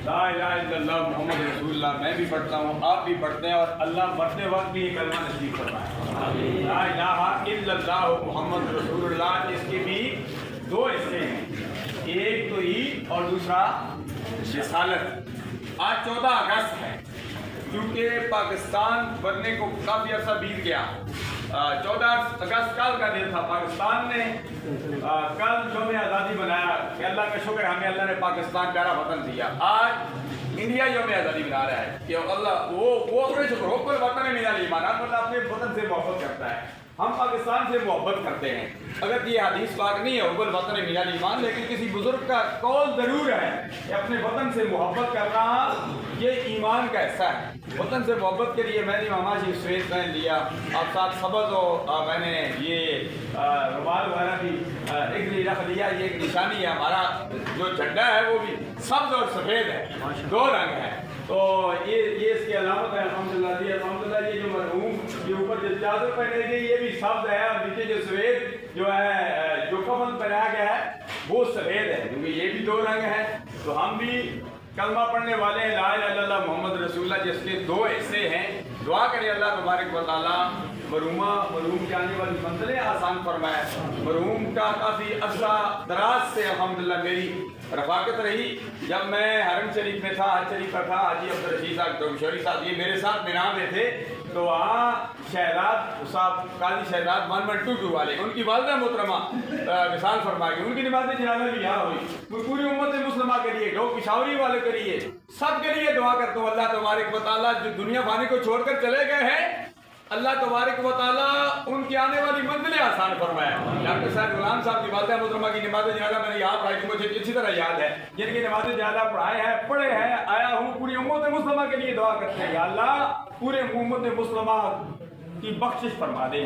لا الہ الا اللہ محمد رسول اللہ میں بھی پڑھتا ہوں، آپ بھی پڑھتے ہیں، اور اللہ مرتے وقت بھی یہ کلمہ نصیب فرمائے لا الہ الا اللہ محمد رسول اللہ۔ اس کے بھی دو حصے ہیں، ایک تو عید اور دوسرا رسالت۔ آج 14 اگست ہے، کیونکہ پاکستان بننے کو کافی عرصہ بیت گیا۔ 14 اگست کل کا دن تھا۔ پاکستان نے کل یوم آزادی منایا کہ اللہ کا شکر ہمیں اللہ نے پاکستان پیارا وطن دیا۔ آج انڈیا یوم آزادی منا رہا ہے کہ اللہ وہ اپنے شکر ہو پر وطن ملا ایمان، اللہ اپنے وطن سے محبت کرتا ہے، ہم پاکستان سے محبت کرتے ہیں۔ اگر یہ حدیث پاک نہیں ہے حب الوطن من الایمان، لیکن کسی بزرگ کا قول ضرور ہے کہ اپنے وطن سے محبت کرنا یہ ایمان کا حصہ ہے۔ وطن سے محبت کے لیے میں نے ماماشی سویت پہن لیا، آپ ساتھ سبز ہو، میں نے یہ رومال وغیرہ بھی ایک لیے رکھ لیا۔ یہ ایک نشانی ہے، ہمارا جو جھنڈا ہے وہ بھی سبز اور سفید ہے، دو رنگ ہے، تو یہ اس کی علامت ہے الحمدللہ جی۔ الحمدللہ یہ جو مرحوم یہ اوپر جو چادر پہنے گئی یہ بھی سبز ہے، اور نیچے جو سفید جو ہے جو کفن پہنایا گیا ہے وہ سفید ہے، کیونکہ یہ بھی دو رنگ ہے۔ تو ہم بھی کلمہ پڑھنے والے ہیں لا الہ الا اللہ محمد رسول اللہ، جس کے دو حصے ہیں۔ دعا کریں اللہ تبارک و تعالیٰ مرحوم کی آنے والی منزلیں آسان فرمائے۔ مرحوم کا کافی عرصہ دراز سے الحمدللہ میری رفاقت رہی۔ جب میں حرم شریف میں تھا، حج شریف پر تھا، حاجی عبدالرشید صاحب دوشوری صاحب یہ میرے ساتھ مینا میں تھے، تو وہاں شہزاد صاحب قاضی شہزاد 1122 والے ان کی والدہ محترمہ وصال فرما گئی، ان کی نماز جنازہ بھی یہاں ہوئی۔ پوری امت مسلمہ کے لیے، لوگ پشاوری والے کے لیے، سب کے لیے دعا کرتا ہوں اللہ تبارک و تعالیٰ جو دنیا فانی کو چھوڑ کر چلے گئے ہیں، اللہ تبارک و تعالیٰ ان کی آنے والی منزلیں آسان فرمائے۔ ڈاکٹر صاحب غلام صاحب کی والدہ محترمہ کی نماز جنازہ میں نے یہاں پڑھائی تھی، مجھے اچھی طرح یاد ہے، جن کی نماز جنازہ پڑھے ہیں آیا ہوں، پوری امت مسلمہ کے لیے دعا کرتے ہیں یا اللہ پورے امت مسلمہ کی بخشش فرما دے۔